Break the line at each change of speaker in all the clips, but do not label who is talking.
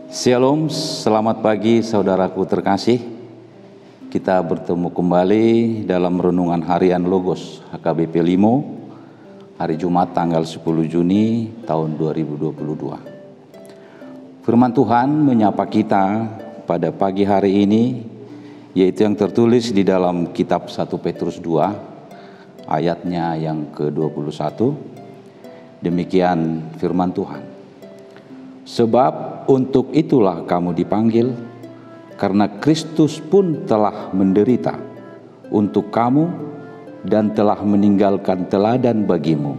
Shalom, selamat pagi saudaraku terkasih. Kita bertemu kembali dalam renungan harian Logos HKBP Limo, hari Jumat tanggal 10 Juni tahun 2022. Firman Tuhan menyapa kita pada pagi hari ini, yaitu yang tertulis di dalam kitab 1 Petrus 2, ayatnya yang ke-21. Demikian firman Tuhan. Sebab untuk itulah kamu dipanggil, karena Kristus pun telah menderita untuk kamu dan telah meninggalkan teladan bagimu,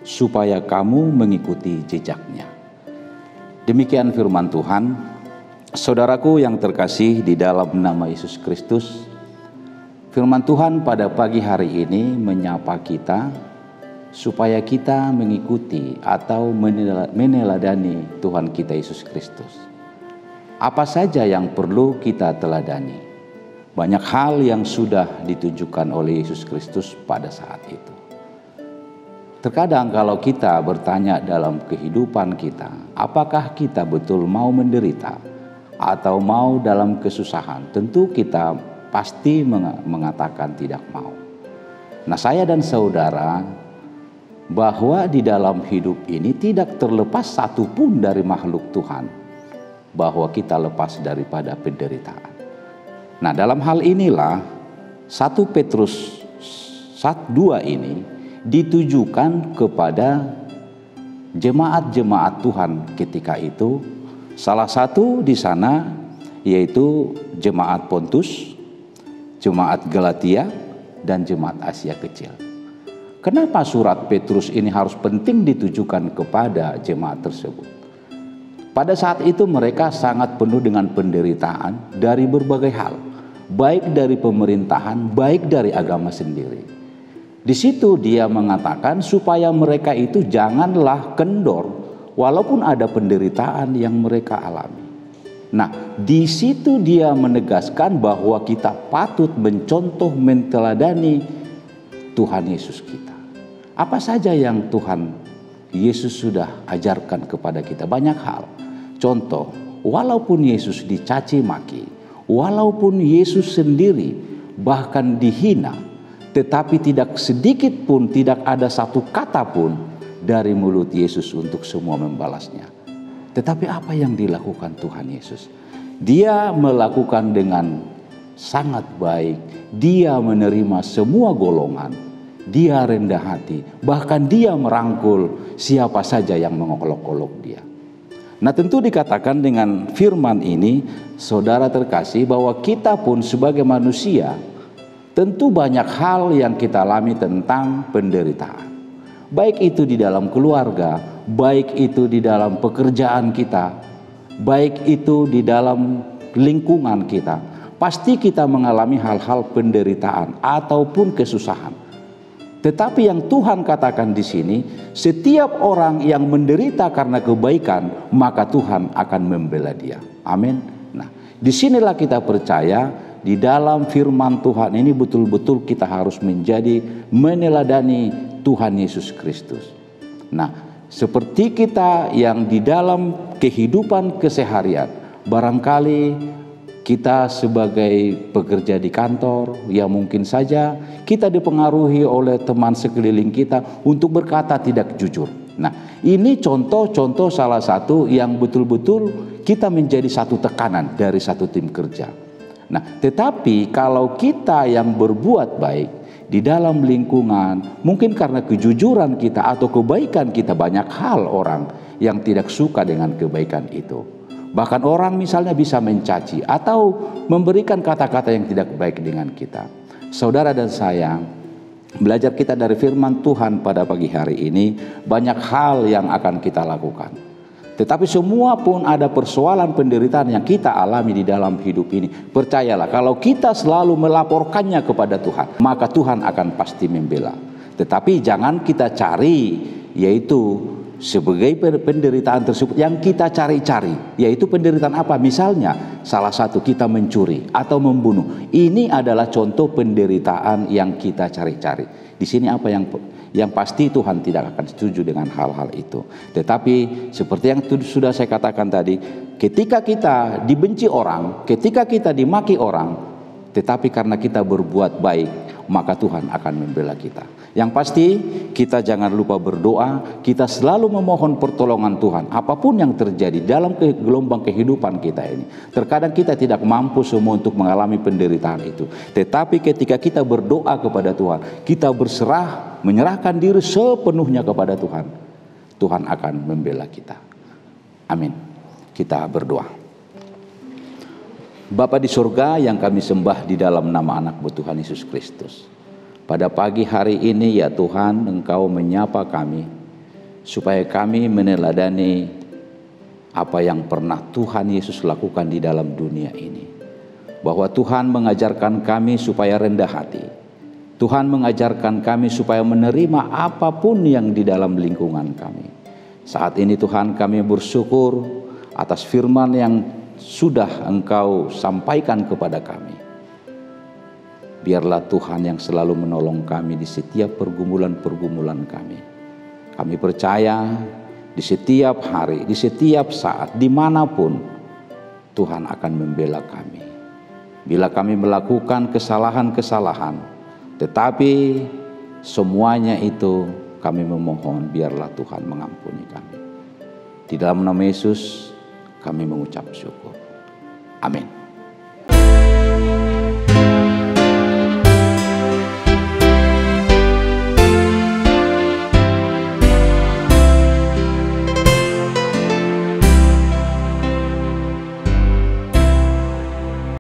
supaya kamu mengikuti jejaknya. Demikian firman Tuhan. Saudaraku yang terkasih di dalam nama Yesus Kristus, firman Tuhan pada pagi hari ini menyapa kita supaya kita mengikuti atau meneladani Tuhan kita Yesus Kristus. Apa saja yang perlu kita teladani? Banyak hal yang sudah ditunjukkan oleh Yesus Kristus pada saat itu. Terkadang kalau kita bertanya dalam kehidupan kita, apakah kita betul mau menderita atau mau dalam kesusahan? Tentu kita pasti mengatakan tidak mau. Nah, saya dan saudara, bahwa di dalam hidup ini tidak terlepas satupun dari makhluk Tuhan, bahwa kita lepas daripada penderitaan. Nah, dalam hal inilah 1 Petrus 2 ini ditujukan kepada jemaat-jemaat Tuhan ketika itu. Salah satu di sana yaitu jemaat Pontus, jemaat Galatia, dan jemaat Asia Kecil. Kenapa surat Petrus ini harus penting ditujukan kepada jemaat tersebut? Pada saat itu mereka sangat penuh dengan penderitaan dari berbagai hal, baik dari pemerintahan, baik dari agama sendiri. Di situ dia mengatakan supaya mereka itu janganlah kendor walaupun ada penderitaan yang mereka alami. Nah, di situ dia menegaskan bahwa kita patut mencontoh, menteladani Tuhan Yesus kita. Apa saja yang Tuhan Yesus sudah ajarkan kepada kita? Banyak hal. Contoh, walaupun Yesus dicaci maki, walaupun Yesus sendiri bahkan dihina, tetapi tidak sedikit pun, tidak ada satu kata pun dari mulut Yesus untuk semua membalasnya. Tetapi apa yang dilakukan Tuhan Yesus? Dia melakukan dengan sangat baik. Dia menerima semua golongan. Dia rendah hati, bahkan dia merangkul siapa saja yang mengolok-olok dia. Nah, tentu dikatakan dengan firman ini, saudara terkasih, bahwa kita pun sebagai manusia tentu banyak hal yang kita alami tentang penderitaan. Baik itu di dalam keluarga, baik itu di dalam pekerjaan kita, baik itu di dalam lingkungan kita. Pasti kita mengalami hal-hal penderitaan ataupun kesusahan. Tetapi yang Tuhan katakan di sini, setiap orang yang menderita karena kebaikan, maka Tuhan akan membela dia. Amin. Nah, disinilah kita percaya di dalam firman Tuhan ini betul-betul kita harus menjadi meneladani Tuhan Yesus Kristus. Nah, seperti kita yang di dalam kehidupan keseharian, barangkali kita sebagai pekerja di kantor, ya mungkin saja kita dipengaruhi oleh teman sekeliling kita untuk berkata tidak jujur. Nah, ini contoh-contoh salah satu yang betul-betul kita menjadi satu tekanan dari satu tim kerja. Nah, tetapi kalau kita yang berbuat baik di dalam lingkungan, mungkin karena kejujuran kita atau kebaikan kita, banyak hal orang yang tidak suka dengan kebaikan itu. Bahkan orang misalnya bisa mencaci atau memberikan kata-kata yang tidak baik dengan kita. Saudara dan saya, belajar kita dari firman Tuhan pada pagi hari ini, banyak hal yang akan kita lakukan. Tetapi semua pun ada persoalan penderitaan yang kita alami di dalam hidup ini. Percayalah, kalau kita selalu melaporkannya kepada Tuhan, maka Tuhan akan pasti membela. Tetapi jangan kita cari, yaitu sebagai penderitaan tersebut yang kita cari-cari, yaitu penderitaan apa? Misalnya salah satu kita mencuri atau membunuh. Ini adalah contoh penderitaan yang kita cari-cari. Di sini apa Yang pasti Tuhan tidak akan setuju dengan hal-hal itu. Tetapi seperti yang sudah saya katakan tadi, ketika kita dibenci orang, ketika kita dimaki orang, tetapi karena kita berbuat baik, maka Tuhan akan membela kita. Yang pasti kita jangan lupa berdoa, kita selalu memohon pertolongan Tuhan. Apapun yang terjadi dalam gelombang kehidupan kita ini, terkadang kita tidak mampu semua untuk mengalami penderitaan itu. Tetapi ketika kita berdoa kepada Tuhan, kita berserah, menyerahkan diri sepenuhnya kepada Tuhan, Tuhan akan membela kita. Amin. Kita berdoa. Bapa di surga yang kami sembah di dalam nama anak-Mu Tuhan Yesus Kristus. Pada pagi hari ini ya Tuhan, Engkau menyapa kami supaya kami meneladani apa yang pernah Tuhan Yesus lakukan di dalam dunia ini. Bahwa Tuhan mengajarkan kami supaya rendah hati. Tuhan mengajarkan kami supaya menerima apapun yang di dalam lingkungan kami. Saat ini Tuhan, kami bersyukur atas firman yang sudah Engkau sampaikan kepada kami. Biarlah Tuhan yang selalu menolong kami di setiap pergumulan-pergumulan kami. Kami percaya di setiap hari, di setiap saat, dimanapun Tuhan akan membela kami. Bila kami melakukan kesalahan-kesalahan, tetapi semuanya itu kami memohon biarlah Tuhan mengampuni kami. Di dalam nama Yesus kami mengucap syukur. Amin.